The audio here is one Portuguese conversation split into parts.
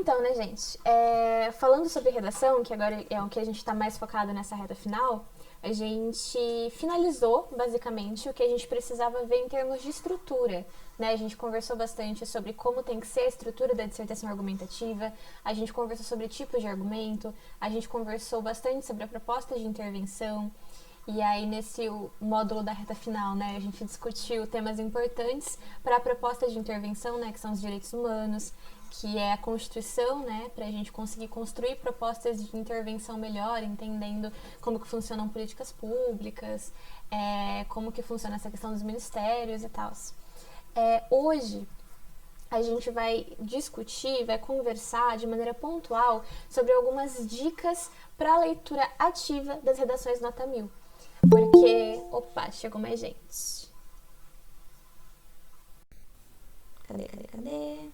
Então, né, gente, falando sobre redação, que agora é o que a gente está mais focado nessa reta final, a gente finalizou, basicamente, o que a gente precisava ver em termos de estrutura, né? A gente conversou bastante sobre como tem que ser a estrutura da dissertação argumentativa, a gente conversou sobre tipos de argumento, a gente conversou bastante sobre a proposta de intervenção, e aí nesse módulo da reta final, né, a gente discutiu temas importantes para a proposta de intervenção, né, que são os direitos humanos, que é a Constituição, né, para a gente conseguir construir propostas de intervenção melhor, entendendo como que funcionam políticas públicas, como que funciona essa questão dos ministérios e tal. Hoje, a gente vai discutir, vai conversar de maneira pontual sobre algumas dicas para a leitura ativa das redações nota 1000. Porque, opa, chegou mais gente. Cadê?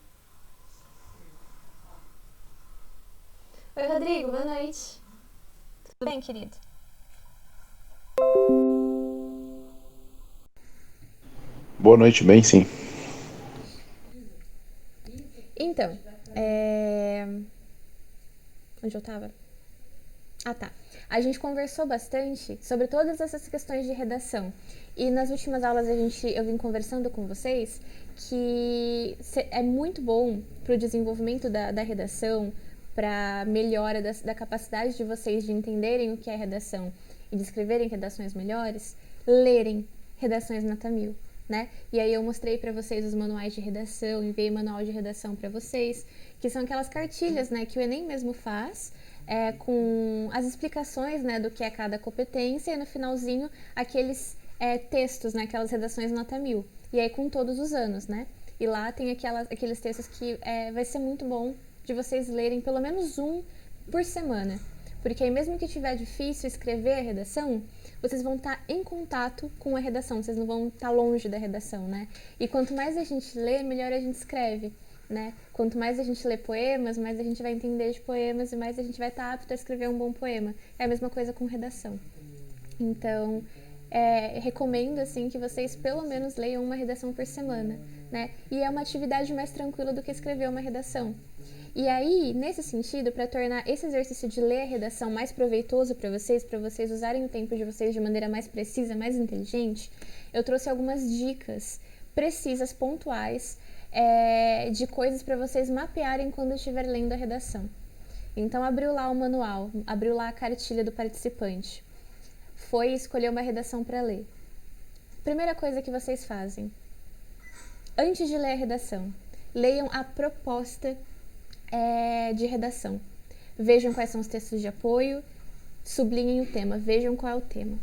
Oi, Rodrigo, boa noite. Tudo bem, querido? Boa noite, bem sim. Então, onde eu tava? Ah, tá. A gente conversou bastante sobre todas essas questões de redação. E nas últimas aulas eu vim conversando com vocês que é muito bom para o desenvolvimento da redação, para melhora da capacidade de vocês de entenderem o que é redação e de escreverem redações melhores, lerem redações nota 1000, né? E aí eu mostrei para vocês os manuais de redação, enviei manual de redação para vocês, que são aquelas cartilhas, né, que o Enem mesmo faz, com as explicações, né, do que é cada competência, e no finalzinho aqueles textos, né, aquelas redações nota 1000, e aí com todos os anos, né? E lá tem aqueles textos que vai ser muito bom de vocês lerem pelo menos um por semana, porque aí mesmo que tiver difícil escrever a redação, vocês vão estar em contato com a redação, vocês não vão estar longe da redação, né? E quanto mais a gente lê, melhor a gente escreve, né? Quanto mais a gente lê poemas, mais a gente vai entender de poemas e mais a gente vai estar apto a escrever um bom poema. É a mesma coisa com redação. Então, recomendo assim que vocês pelo menos leiam uma redação por semana, né? E é uma atividade mais tranquila do que escrever uma redação. E aí, nesse sentido, para tornar esse exercício de ler a redação mais proveitoso para vocês usarem o tempo de vocês de maneira mais precisa, mais inteligente, eu trouxe algumas dicas precisas, pontuais, de coisas para vocês mapearem quando estiver lendo a redação. Então, abriu lá o manual, abriu lá a cartilha do participante, foi escolher uma redação para ler. Primeira coisa que vocês fazem, antes de ler a redação, leiam a proposta de redação. Vejam quais são os textos de apoio, sublinhem o tema, vejam qual é o tema.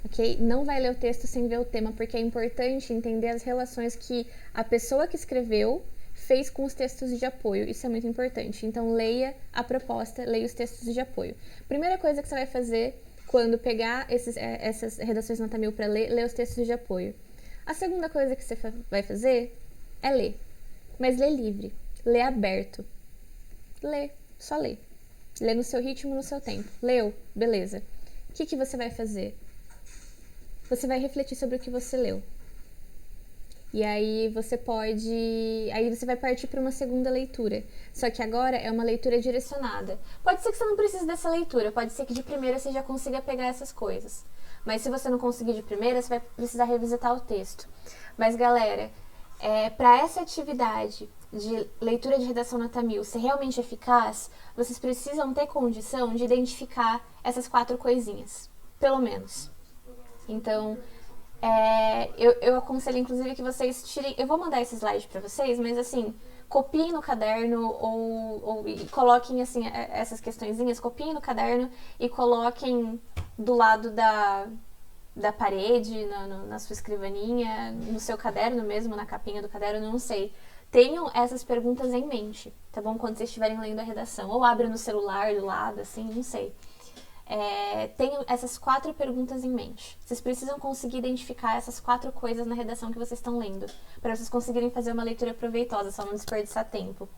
Okay? Não vai ler o texto sem ver o tema, porque é importante entender as relações que a pessoa que escreveu fez com os textos de apoio. Isso é muito importante. Então, leia a proposta, leia os textos de apoio. Primeira coisa que você vai fazer quando pegar essas redações nota 1000 para ler os textos de apoio. A segunda coisa que você vai fazer é ler. Mas lê livre, lê aberto. Lê, só lê. Lê no seu ritmo, no seu tempo. Leu? Beleza. O que você vai fazer? Você vai refletir sobre o que você leu. E aí você vai partir para uma segunda leitura. Só que agora é uma leitura direcionada. Pode ser que você não precise dessa leitura, pode ser que de primeira você já consiga pegar essas coisas. Mas se você não conseguir de primeira, você vai precisar revisitar o texto. Mas galera, para essa atividade de leitura de redação nota 1000 ser realmente eficaz, vocês precisam ter condição de identificar essas 4 coisinhas, pelo menos. Então, eu aconselho inclusive que vocês tirem, eu vou mandar esse slide para vocês, mas assim, copiem no caderno ou coloquem assim essas questõezinhas, copiem no caderno e coloquem do lado da parede, na sua escrivaninha, no seu caderno mesmo, na capinha do caderno, não sei. Tenham essas perguntas em mente, tá bom? Quando vocês estiverem lendo a redação. Ou abrem no celular do lado, assim, não sei. Tenham essas 4 perguntas em mente. Vocês precisam conseguir identificar essas 4 coisas na redação que vocês estão lendo, para vocês conseguirem fazer uma leitura proveitosa, só não desperdiçar tempo.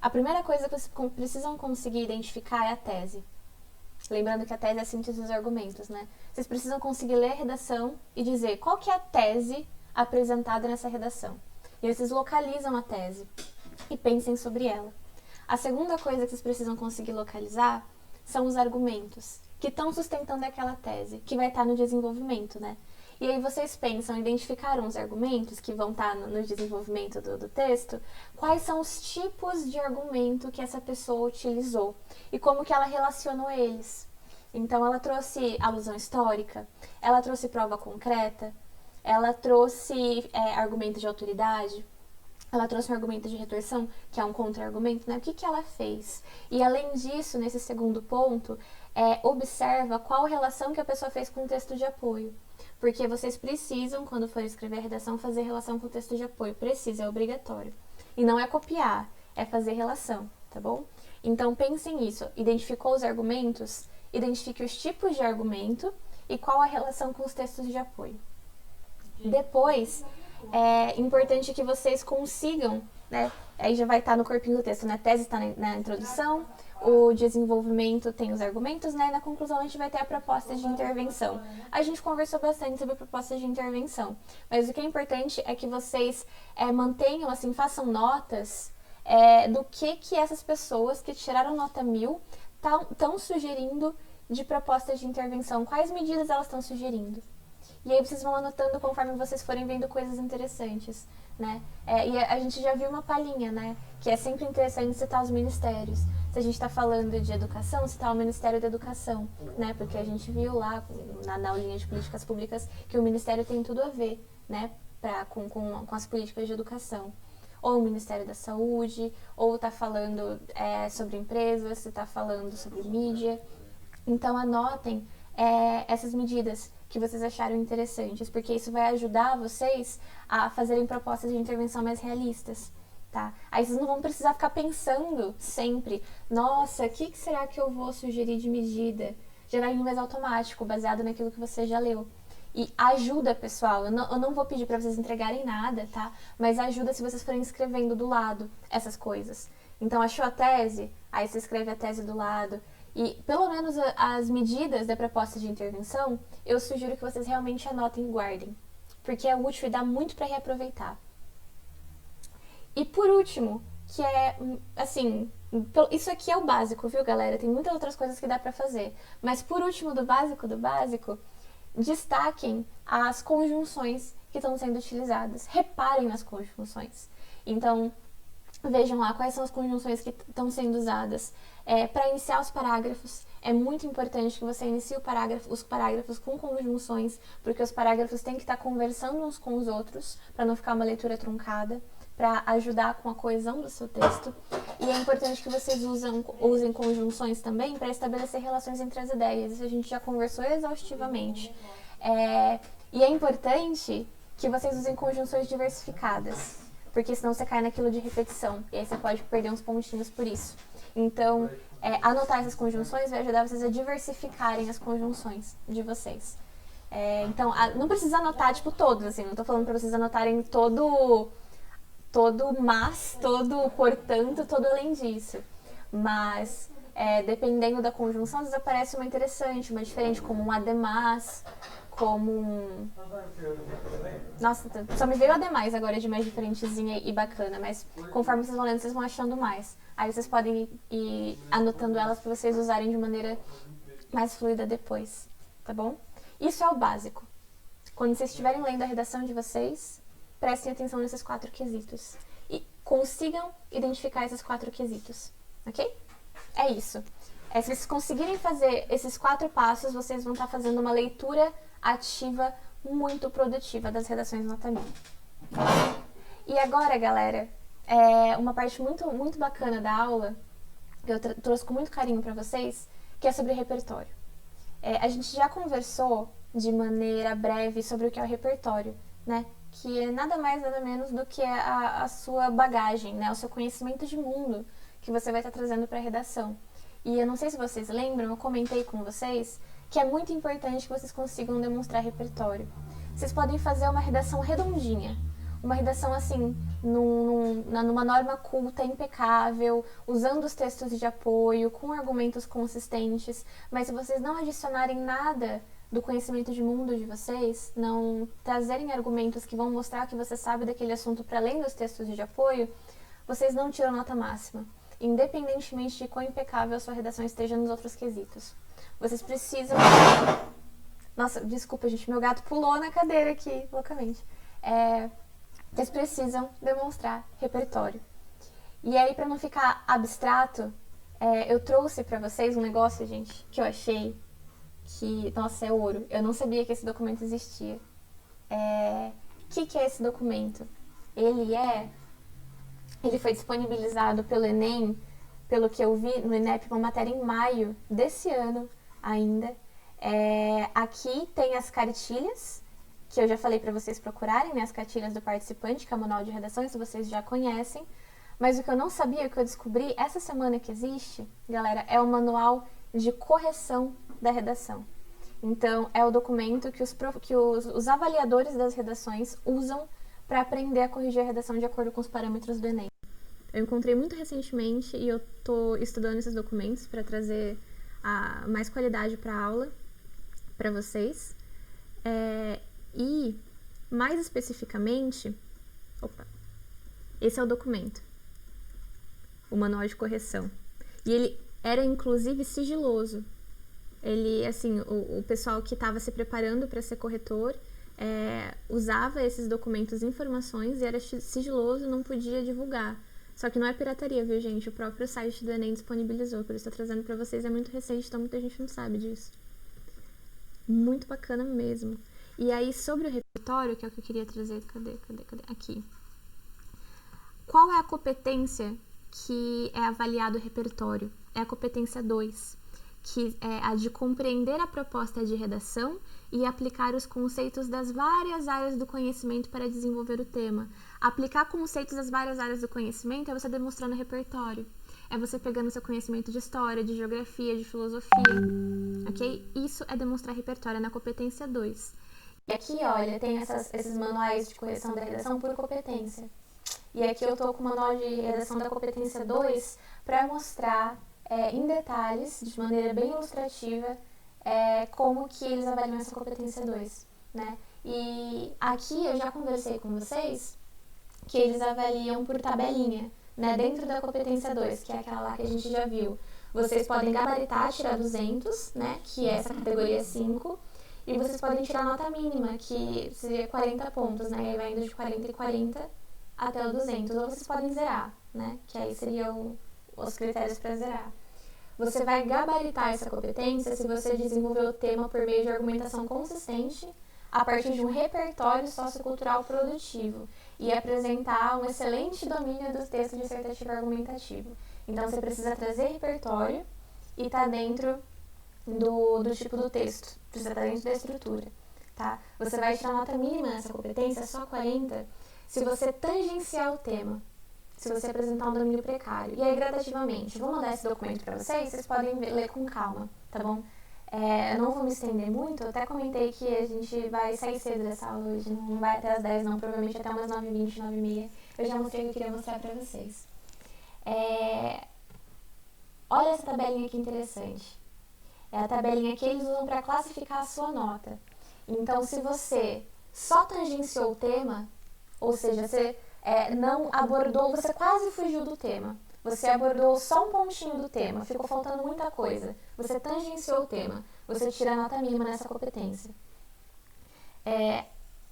A primeira coisa que vocês precisam conseguir identificar é a tese. Lembrando que a tese é a síntese dos argumentos, né? Vocês precisam conseguir ler a redação e dizer qual que é a tese apresentada nessa redação. E vocês localizam a tese e pensem sobre ela. A segunda coisa que vocês precisam conseguir localizar são os argumentos que estão sustentando aquela tese, que vai estar no desenvolvimento, né? E aí vocês pensam, identificaram os argumentos que vão estar no desenvolvimento do texto, quais são os tipos de argumento que essa pessoa utilizou e como que ela relacionou eles. Então ela trouxe alusão histórica, ela trouxe prova concreta, ela trouxe argumento de autoridade, ela trouxe um argumento de retorção, que é um contra-argumento, né? O que ela fez? E além disso, nesse segundo ponto, observa qual relação que a pessoa fez com o texto de apoio. Porque vocês precisam, quando for escrever a redação, fazer relação com o texto de apoio. Precisa, é obrigatório. E não é copiar, é fazer relação, tá bom? Então pensem nisso. Identificou os argumentos? Identifique os tipos de argumento e qual a relação com os textos de apoio. Depois, é importante que vocês consigam, né? Aí já vai estar no corpinho do texto, né? A tese está na introdução, o desenvolvimento tem os argumentos, né? E na conclusão a gente vai ter a proposta de intervenção. A gente conversou bastante sobre a proposta de intervenção, mas o que é importante é que vocês mantenham, assim, façam notas do que essas pessoas que tiraram nota 1000 estão sugerindo de proposta de intervenção, quais medidas elas estão sugerindo. E aí vocês vão anotando conforme vocês forem vendo coisas interessantes, né? E a gente já viu uma palhinha, né? Que é sempre interessante citar os ministérios. Se a gente está falando de educação, citar o Ministério da Educação, né? Porque a gente viu lá na aulinha de políticas públicas que o Ministério tem tudo a ver, né? Com as políticas de educação. Ou o Ministério da Saúde, ou está falando sobre empresas, se está falando sobre mídia. Então anotem essas medidas que vocês acharam interessantes, porque isso vai ajudar vocês a fazerem propostas de intervenção mais realistas, tá? Aí vocês não vão precisar ficar pensando sempre, nossa, o que será que eu vou sugerir de medida? Já vai vir mais automático, baseado naquilo que você já leu. E ajuda, pessoal, eu não vou pedir para vocês entregarem nada, tá? Mas ajuda se vocês forem escrevendo do lado essas coisas. Então, achou a tese? Aí você escreve a tese do lado. E, pelo menos, as medidas da proposta de intervenção, eu sugiro que vocês realmente anotem e guardem. Porque é útil e dá muito para reaproveitar. E, por último, que assim, isso aqui é o básico, viu, galera? Tem muitas outras coisas que dá para fazer. Mas, por último, do básico, destaquem as conjunções que estão sendo utilizadas. Reparem nas conjunções. Então, vejam lá quais são as conjunções que estão sendo usadas. Para iniciar os parágrafos, é muito importante que você inicie os parágrafos com conjunções, porque os parágrafos têm que estar conversando uns com os outros, para não ficar uma leitura truncada, para ajudar com a coesão do seu texto. E é importante que vocês usem conjunções também para estabelecer relações entre as ideias. Isso a gente já conversou exaustivamente. E é importante que vocês usem conjunções diversificadas, porque senão você cai naquilo de repetição, e aí você pode perder uns pontinhos por isso. Então, anotar essas conjunções vai ajudar vocês a diversificarem as conjunções de vocês. Então, não precisa anotar, tipo, todos, assim, não tô falando pra vocês anotarem todo mas, todo portanto, todo além disso. Mas, dependendo da conjunção, às vezes aparece uma interessante, uma diferente, como um además, como um... Nossa, só me veio ademais agora de mais diferentezinha e bacana, mas conforme vocês vão lendo, vocês vão achando mais. Aí vocês podem ir anotando elas para vocês usarem de maneira mais fluida depois, tá bom? Isso é o básico. Quando vocês estiverem lendo a redação de vocês, prestem atenção nesses 4 quesitos e consigam identificar esses 4 quesitos, ok? É isso. Se vocês conseguirem fazer esses 4 passos, vocês vão estar fazendo uma leitura ativa muito produtiva das redações nota 1000. E agora, galera, uma parte muito, muito bacana da aula, que eu trouxe com muito carinho para vocês, que é sobre repertório. A gente já conversou de maneira breve sobre o que é o repertório, né? Que é nada mais, nada menos do que a sua bagagem, né? O seu conhecimento de mundo que você vai estar trazendo para a redação. E eu não sei se vocês lembram, eu comentei com vocês que é muito importante que vocês consigam demonstrar repertório. Vocês podem fazer uma redação redondinha, uma redação assim, numa norma culta, impecável, usando os textos de apoio, com argumentos consistentes, mas se vocês não adicionarem nada do conhecimento de mundo de vocês, não trazerem argumentos que vão mostrar que você sabe daquele assunto para além dos textos de apoio, vocês não tiram nota máxima. independentemente de quão impecável a sua redação esteja nos outros quesitos. Vocês precisam... Nossa, desculpa, gente, meu gato pulou na cadeira aqui, loucamente. Vocês precisam demonstrar repertório. E aí, pra não ficar abstrato, eu trouxe pra vocês um negócio, gente, que eu achei que, nossa, é ouro. Eu não sabia que esse documento existia. Que é esse documento? Ele foi disponibilizado pelo Enem, pelo que eu vi no INEP, uma matéria em maio desse ano ainda. Aqui tem as cartilhas, que eu já falei para vocês procurarem, né? As cartilhas do participante, que é o manual de redação, isso vocês já conhecem. Mas o que eu não sabia, o que eu descobri essa semana que existe, galera, é o manual de correção da redação. Então, é o documento que os avaliadores das redações usam para aprender a corrigir a redação de acordo com os parâmetros do Enem. Eu encontrei muito recentemente e eu estou estudando esses documentos para trazer mais qualidade para a aula para vocês. E, mais especificamente, esse é o documento, o manual de correção. E ele era, inclusive, sigiloso. Ele, assim, o pessoal que estava se preparando para ser corretor usava esses documentos, informações, e era sigiloso, não podia divulgar. Só que não é pirataria, viu, gente? O próprio site do Enem disponibilizou, por isso estou trazendo para vocês, é muito recente, então muita gente não sabe disso. Muito bacana mesmo. E aí, sobre o repertório, que é o que eu queria trazer, cadê? Aqui. Qual é a competência que é avaliado o repertório? É a competência 2, que é a de compreender a proposta de redação e aplicar os conceitos das várias áreas do conhecimento para desenvolver o tema. Aplicar conceitos das várias áreas do conhecimento é você demonstrando repertório. É você pegando seu conhecimento de história, de geografia, de filosofia, ok? Isso é demonstrar repertório, na competência 2. E aqui, olha, tem esses manuais de correção da redação por competência. E aqui eu tô com o manual de redação da competência 2 para mostrar em detalhes, de maneira bem ilustrativa, como que eles avaliam essa competência 2, né? E aqui eu já conversei com vocês que eles avaliam por tabelinha, né? Dentro da competência 2, que é aquela lá que a gente já viu. Vocês podem gabaritar, tirar 200, né? Que é essa categoria 5. E vocês podem tirar a nota mínima, que seria 40 pontos, né? E aí vai indo de 40 e 40 até o 200. Ou vocês podem zerar, né? Que aí seriam os critérios para zerar. Você vai gabaritar essa competência se você desenvolver o tema por meio de argumentação consistente a partir de um repertório sociocultural produtivo e apresentar um excelente domínio dos textos dissertativo argumentativo. Então, você precisa trazer repertório e tá dentro do tipo do texto, precisa estar dentro da estrutura, tá? Você vai tirar nota mínima nessa competência, só 40, se você tangenciar o tema, se você apresentar um domínio precário. E aí, gradativamente, vou mandar esse documento para vocês podem ler com calma, tá bom? Eu não vou me estender muito, eu até comentei que a gente vai sair cedo dessa aula hoje, não vai até as 10 não, provavelmente até umas 9h20, 9h30. Eu já mostrei o que eu queria mostrar para vocês. Olha essa tabelinha aqui interessante. É a tabelinha que eles usam para classificar a sua nota. Então, se você só tangenciou o tema, ou seja, você não abordou, você quase fugiu do tema. Você abordou só um pontinho do tema, ficou faltando muita coisa. Você tangenciou o tema, você tira a nota mínima nessa competência.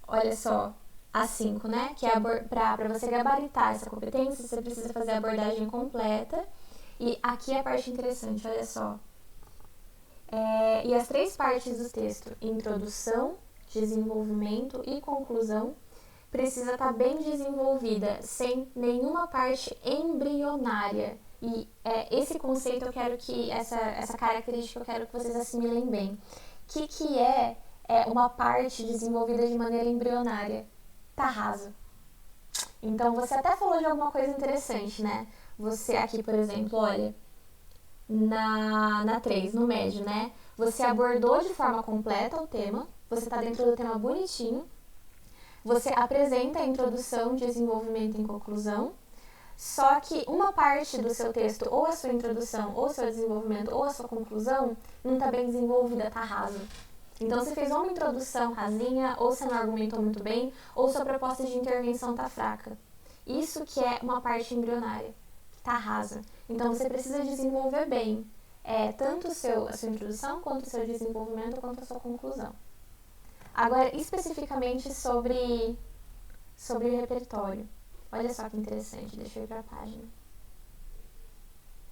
Olha só, a 5, né? Que é para você gabaritar essa competência, você precisa fazer a abordagem completa. E aqui é a parte interessante, olha só. E as 3 partes do texto, introdução, desenvolvimento e conclusão, precisa estar bem desenvolvida, sem nenhuma parte embrionária. E esse conceito eu quero que, essa característica eu quero que vocês assimilem bem. O que é uma parte desenvolvida de maneira embrionária? Tá raso. Então, você até falou de alguma coisa interessante, né? Você aqui, por exemplo, olha, na 3, no médio, né? Você abordou de forma completa o tema, você tá dentro do tema bonitinho, você apresenta a introdução, desenvolvimento e conclusão, só que uma parte do seu texto, ou a sua introdução, ou o seu desenvolvimento, ou a sua conclusão, não está bem desenvolvida, tá raso. Então, você fez uma introdução rasinha, ou você não argumentou muito bem, ou sua proposta de intervenção tá fraca. Isso que é uma parte embrionária. tá rasa. Então você precisa desenvolver bem tanto a sua introdução, quanto o seu desenvolvimento, quanto a sua conclusão. Agora, especificamente sobre o repertório. Olha só que interessante, deixa eu ir para a página.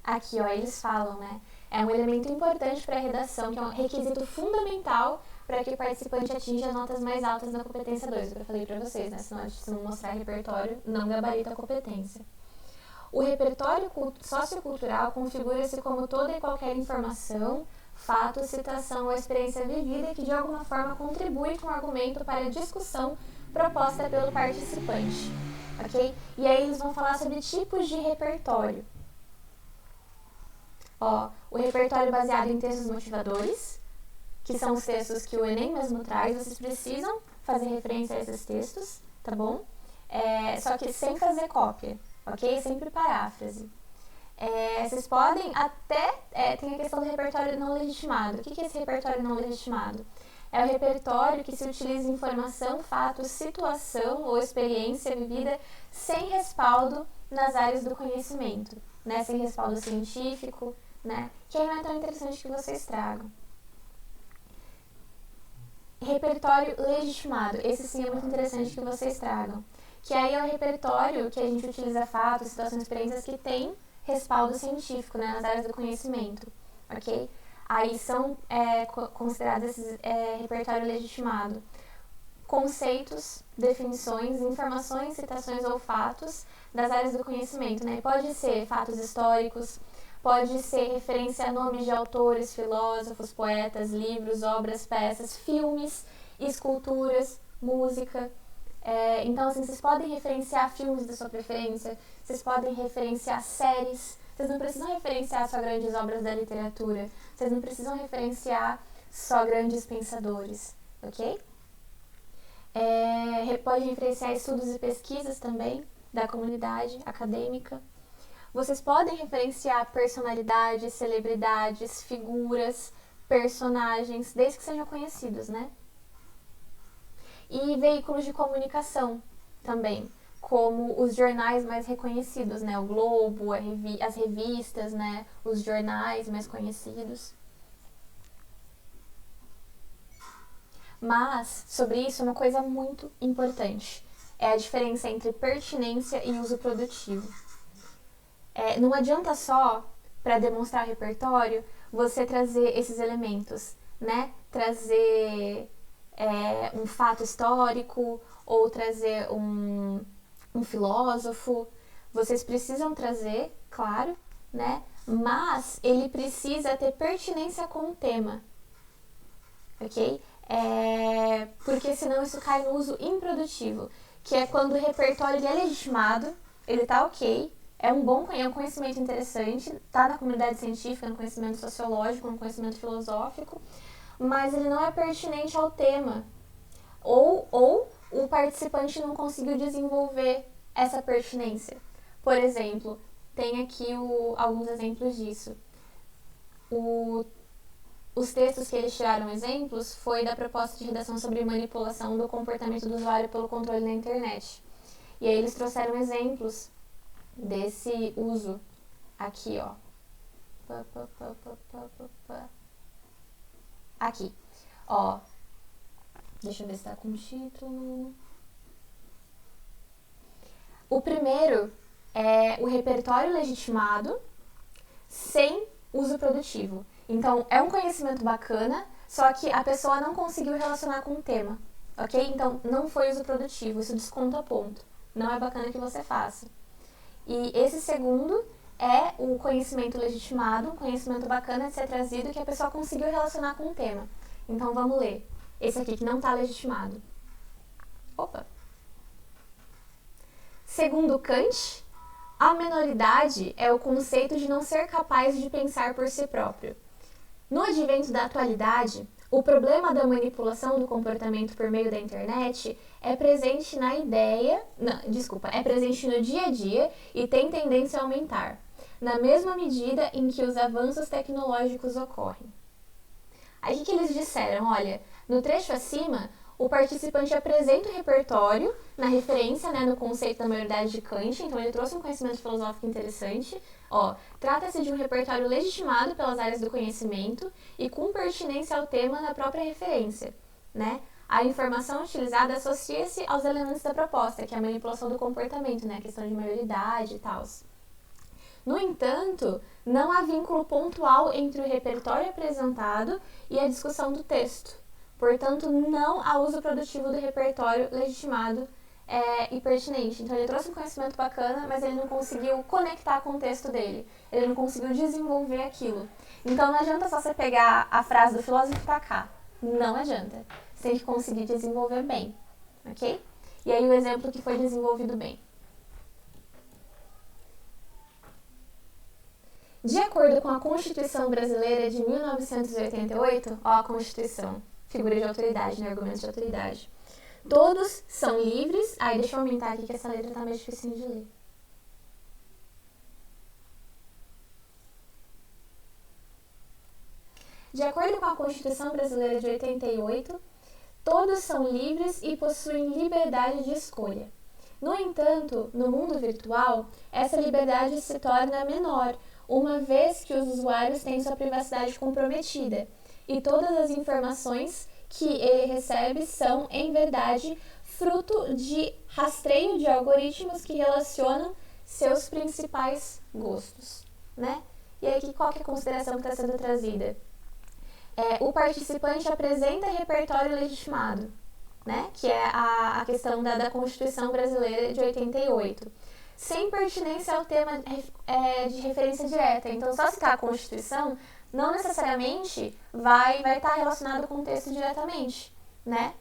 Aqui, ó, eles falam, né? É um elemento importante para a redação, que é um requisito fundamental para que o participante atinja as notas mais altas na competência 2, que eu falei para vocês, né? Se não mostrar repertório, não gabarita a competência. O repertório sociocultural configura-se como toda e qualquer informação, fato, citação ou experiência vivida que de alguma forma contribui com o argumento para a discussão proposta pelo participante, ok? E aí eles vão falar sobre tipos de repertório. Ó, o repertório baseado em textos motivadores, que são os textos que o Enem mesmo traz, vocês precisam fazer referência a esses textos, tá bom? Só que sem fazer cópia, ok? Sempre paráfrase. Vocês podem até... tem a questão do repertório não legitimado. O que é esse repertório não legitimado? É o repertório que se utiliza informação, fato, situação ou experiência vivida sem respaldo nas áreas do conhecimento, né? Sem respaldo científico, né? Que aí não é tão interessante que vocês tragam. Repertório legitimado. Esse sim é muito interessante que vocês tragam. Que aí é o repertório que a gente utiliza fatos, situações, experiências que tem respaldo científico, né, nas áreas do conhecimento, ok? Aí são considerados esses repertório legitimado. Conceitos, definições, informações, citações ou fatos das áreas do conhecimento, né? Pode ser fatos históricos, pode ser referência a nomes de autores, filósofos, poetas, livros, obras, peças, filmes, esculturas, música. Então, assim, vocês podem referenciar filmes da sua preferência, vocês podem referenciar séries, vocês não precisam referenciar só grandes obras da literatura, vocês não precisam referenciar só grandes pensadores, ok? Pode referenciar estudos e pesquisas também da comunidade acadêmica. Vocês podem referenciar personalidades, celebridades, figuras, personagens, desde que sejam conhecidos, né? E veículos de comunicação também, como os jornais mais reconhecidos, né? O Globo, as revistas, né? Os jornais mais conhecidos. Mas, sobre isso, uma coisa muito importante é a diferença entre pertinência e uso produtivo. Não adianta só, para demonstrar repertório, você trazer esses elementos, né? Trazer um fato histórico ou trazer um filósofo. Vocês precisam trazer, claro, né? Mas ele precisa ter pertinência com o tema, ok? Porque senão isso cai no uso improdutivo, que é quando o repertório ele é legitimado, ele tá ok, é um conhecimento interessante, tá na comunidade científica, no conhecimento sociológico, no conhecimento filosófico, mas ele não é pertinente ao tema. Ou o participante não conseguiu desenvolver essa pertinência. Por exemplo, tem aqui alguns exemplos disso. Os textos que eles tiraram exemplos foi da proposta de redação sobre manipulação do comportamento do usuário pelo controle na internet. E aí eles trouxeram exemplos desse uso aqui, ó. Aqui, ó. Deixa eu ver se tá com título. O primeiro é o repertório legitimado sem uso produtivo. Então, é um conhecimento bacana, só que a pessoa não conseguiu relacionar com o tema, ok? Então, não foi uso produtivo, isso desconta ponto. Não é bacana que você faça. E esse segundo é o conhecimento legitimado, um conhecimento bacana de ser trazido que a pessoa conseguiu relacionar com o tema. Então, vamos ler. Esse aqui que não está legitimado. Opa! Segundo Kant, a menoridade é o conceito de não ser capaz de pensar por si próprio. No advento da atualidade, o problema da manipulação do comportamento por meio da internet é presente é presente no dia a dia e tem tendência a aumentar, na mesma medida em que os avanços tecnológicos ocorrem. Aí o que eles disseram? Olha, no trecho acima, O participante apresenta o repertório na referência, né, no conceito da maioridade de Kant, então ele trouxe um conhecimento filosófico interessante. Trata-se de um repertório legitimado pelas áreas do conhecimento e com pertinência ao tema da própria referência, né? A informação utilizada associa-se aos elementos da proposta, que é a manipulação do comportamento, né, a questão de maioridade e tal. No entanto, não há vínculo pontual entre o repertório apresentado e a discussão do texto. Portanto, não há uso produtivo do repertório legitimado e pertinente. Então, ele trouxe um conhecimento bacana, mas ele não conseguiu conectar com o texto dele. Ele não conseguiu desenvolver aquilo. Então, não adianta só você pegar a frase do filósofo e tacar. Não adianta. Você tem que conseguir desenvolver bem, ok? E aí, o exemplo que foi desenvolvido bem. De acordo com a Constituição Brasileira de 1988, a Constituição, figura de autoridade, né, argumentos de autoridade, todos são livres... deixa eu aumentar aqui que essa letra tá meio difícil de ler. De acordo com a Constituição Brasileira de 88, todos são livres e possuem liberdade de escolha. No entanto, no mundo virtual, essa liberdade se torna menor, uma vez que os usuários têm sua privacidade comprometida e todas as informações que ele recebe são, em verdade, fruto de rastreio de algoritmos que relacionam seus principais gostos, né? E aqui qual que é a consideração que está sendo trazida? O participante apresenta repertório legitimado, né? Que é a questão da Constituição Brasileira de 88. Sem pertinência ao tema de referência direta. Então, só citar a Constituição não necessariamente vai estar relacionado com o texto diretamente, né?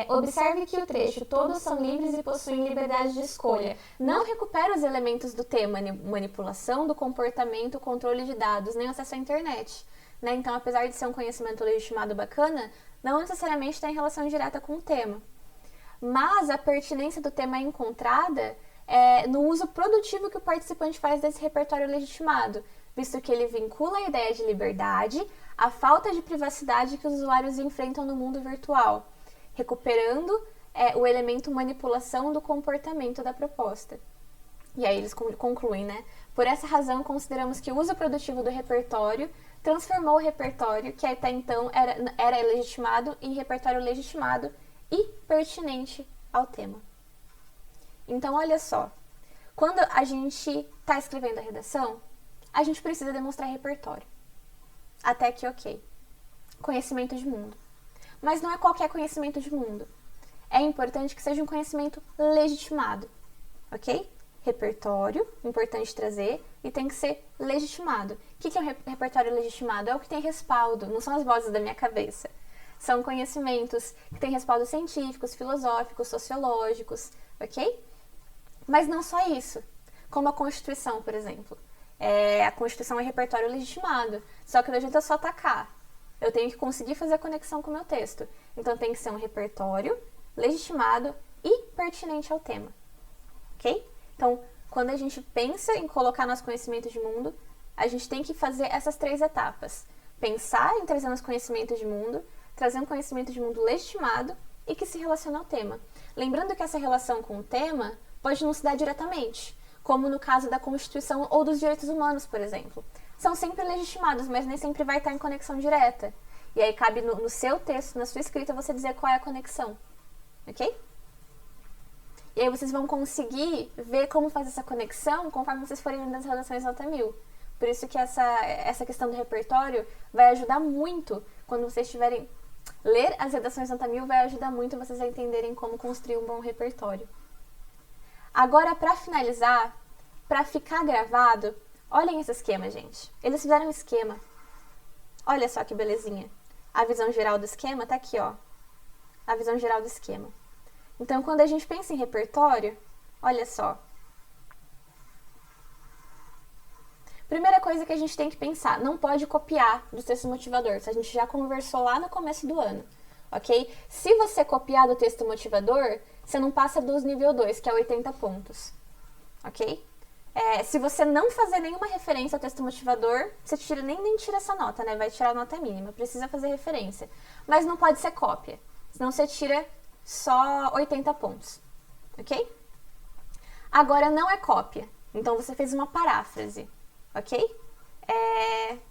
Observe que o trecho, todos são livres e possuem liberdade de escolha, não recupera os elementos do tema, manipulação do comportamento, controle de dados, nem acesso à internet, né? Então, apesar de ser um conhecimento legitimado bacana, não necessariamente está em relação direta com o tema. Mas a pertinência do tema é encontrada no uso produtivo que o participante faz desse repertório legitimado, visto que ele vincula a ideia de liberdade à falta de privacidade que os usuários enfrentam no mundo virtual, recuperando o elemento manipulação do comportamento da proposta. E aí eles concluem, né? Por essa razão, consideramos que o uso produtivo do repertório transformou o repertório, que até então era legitimado, em repertório legitimado e pertinente ao tema. Então, olha só, quando a gente está escrevendo a redação, a gente precisa demonstrar repertório. Até que, ok. Conhecimento de mundo. Mas não é qualquer conhecimento de mundo. É importante que seja um conhecimento legitimado, ok? Repertório, importante trazer, e tem que ser legitimado. O que é um repertório legitimado? É o que tem respaldo, não são as vozes da minha cabeça. São conhecimentos que têm respaldo científicos, filosóficos, sociológicos, ok? Mas não só isso. Como a Constituição, por exemplo. A Constituição é repertório legitimado, só que não adianta só atacar. Eu tenho que conseguir fazer a conexão com o meu texto. Então tem que ser um repertório legitimado e pertinente ao tema. Ok? Então, quando a gente pensa em colocar nosso conhecimento de mundo, a gente tem que fazer essas 3 etapas. Pensar em trazer nosso conhecimento de mundo, trazer um conhecimento de mundo legitimado e que se relaciona ao tema. Lembrando que essa relação com o tema pode não se dar diretamente, como no caso da Constituição ou dos direitos humanos, por exemplo. São sempre legitimados, mas nem sempre vai estar em conexão direta. E aí cabe no seu texto, na sua escrita, você dizer qual é a conexão. Ok? E aí vocês vão conseguir ver como fazer essa conexão conforme vocês forem lendo as redações nota 1000. Por isso que essa questão do repertório vai ajudar muito quando vocês tiverem... Ler as redações nota 1000 vai ajudar muito vocês a entenderem como construir um bom repertório. Agora, para finalizar, para ficar gravado, olhem esse esquema, gente. Eles fizeram um esquema. Olha só que belezinha. A visão geral do esquema tá aqui, ó. A visão geral do esquema. Então, quando a gente pensa em repertório, olha só. Primeira coisa que a gente tem que pensar, não pode copiar do texto motivador. Isso a gente já conversou lá no começo do ano, ok? Se você copiar do texto motivador, você não passa dos nível 2, que é 80 pontos, ok? Se você não fazer nenhuma referência ao texto motivador, você nem tira essa nota, né? Vai tirar a nota mínima, precisa fazer referência. Mas não pode ser cópia. Senão você tira só 80 pontos, ok? Agora não é cópia, então você fez uma paráfrase, ok?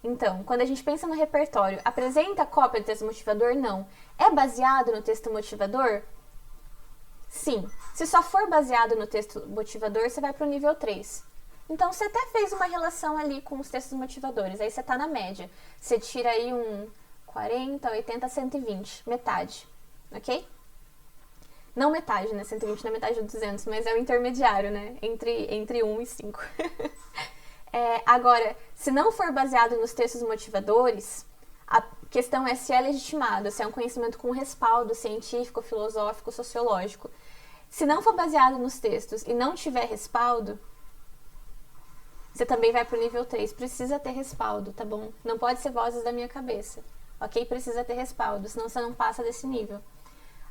Então, quando a gente pensa no repertório, apresenta cópia do texto motivador? Não. É baseado no texto motivador? Sim. Se só for baseado no texto motivador, você vai para o nível 3. Então, você até fez uma relação ali com os textos motivadores, aí você está na média. Você tira aí um 40, 80, 120, metade, ok? Não metade, né? 120 não é metade de 200, mas é o intermediário, né? Entre 1 e 5. Agora, se não for baseado nos textos motivadores, a questão é se é legitimado, se é um conhecimento com respaldo científico, filosófico, sociológico. Se não for baseado nos textos e não tiver respaldo, você também vai para o nível 3. Precisa ter respaldo, tá bom? Não pode ser vozes da minha cabeça, ok? Precisa ter respaldo, senão você não passa desse nível.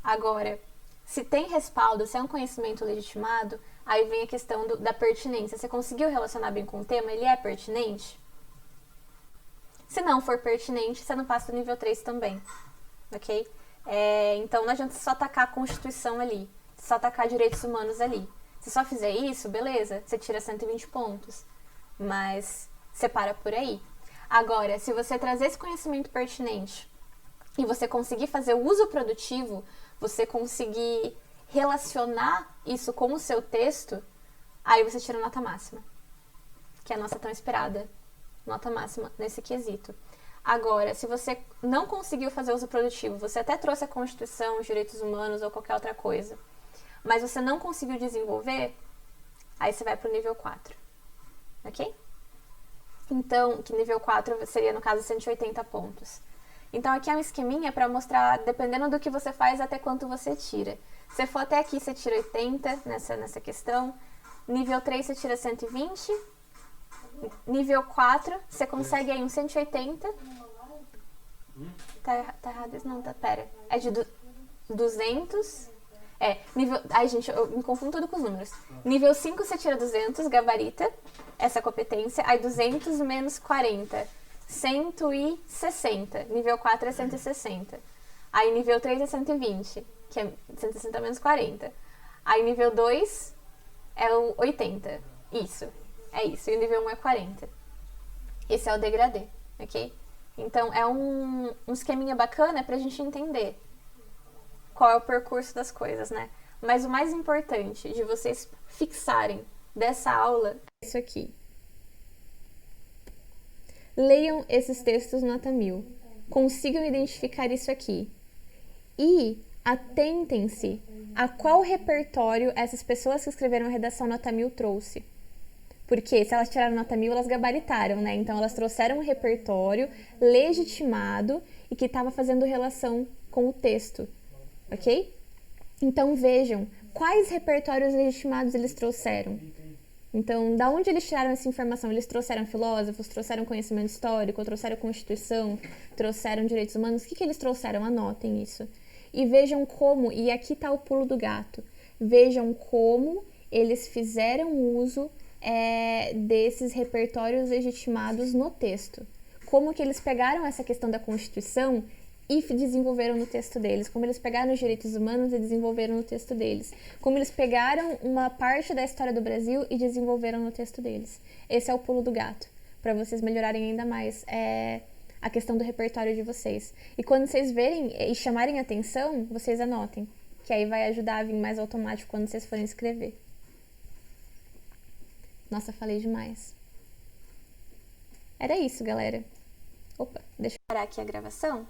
Agora, se tem respaldo, se é um conhecimento legitimado, aí vem a questão da pertinência. Você conseguiu relacionar bem com o tema? Ele é pertinente? Se não for pertinente, você não passa do nível 3 também, ok? Então não adianta só atacar a Constituição ali, só atacar direitos humanos ali. Se só fizer isso, beleza, você tira 120 pontos, mas você para por aí. Agora, se você trazer esse conhecimento pertinente e você conseguir fazer o uso produtivo, você conseguir relacionar isso com o seu texto, aí você tira nota máxima, que é a nossa tão esperada nota máxima nesse quesito. Agora, se você não conseguiu fazer uso produtivo, você até trouxe a Constituição, os direitos humanos ou qualquer outra coisa, mas você não conseguiu desenvolver, aí você vai para o nível 4, ok? Então, que nível 4 seria, no caso, 180 pontos. Então, aqui é um esqueminha para mostrar, dependendo do que você faz, até quanto você tira. Se for até aqui, você tira 80 nessa questão. Nível 3, você tira 120. Nível 4, você consegue aí um 180. Tá errado isso? Não, pera. É de 200. Ai, gente, eu me confundo tudo com os números. Nível 5, você tira 200, gabarita essa competência. Aí 200 menos 40. 160. Nível 4 é 160. Aí nível 3 é 120, que é 160 menos 40. Aí nível 2 é o 80. Isso. É isso. E o nível 1 é 40. Esse é o degradê, ok? Então é um esqueminha bacana pra gente entender qual é o percurso das coisas, né? Mas o mais importante de vocês fixarem dessa aula é isso aqui. Leiam esses textos nota 1000. Consigam identificar isso aqui. E atentem-se a qual repertório essas pessoas que escreveram a redação nota 1000 trouxe. Porque se elas tiraram nota 1000, elas gabaritaram, né? Então elas trouxeram um repertório legitimado e que estava fazendo relação com o texto, ok? Então vejam quais repertórios legitimados eles trouxeram. Então, da onde eles tiraram essa informação? Eles trouxeram filósofos, trouxeram conhecimento histórico, trouxeram Constituição, trouxeram direitos humanos. O que eles trouxeram? Anotem isso. E vejam como, e aqui está o pulo do gato, vejam como eles fizeram uso desses repertórios legitimados no texto. Como que eles pegaram essa questão da Constituição e desenvolveram no texto deles, como eles pegaram os direitos humanos e desenvolveram no texto deles, como eles pegaram uma parte da história do Brasil e desenvolveram no texto deles. Esse é o pulo do gato, para vocês melhorarem ainda mais a questão do repertório de vocês. E quando vocês verem e chamarem atenção, vocês anotem, que aí vai ajudar a vir mais automático quando vocês forem escrever. Nossa, falei demais. Era isso, galera. Opa, deixa eu parar aqui a gravação.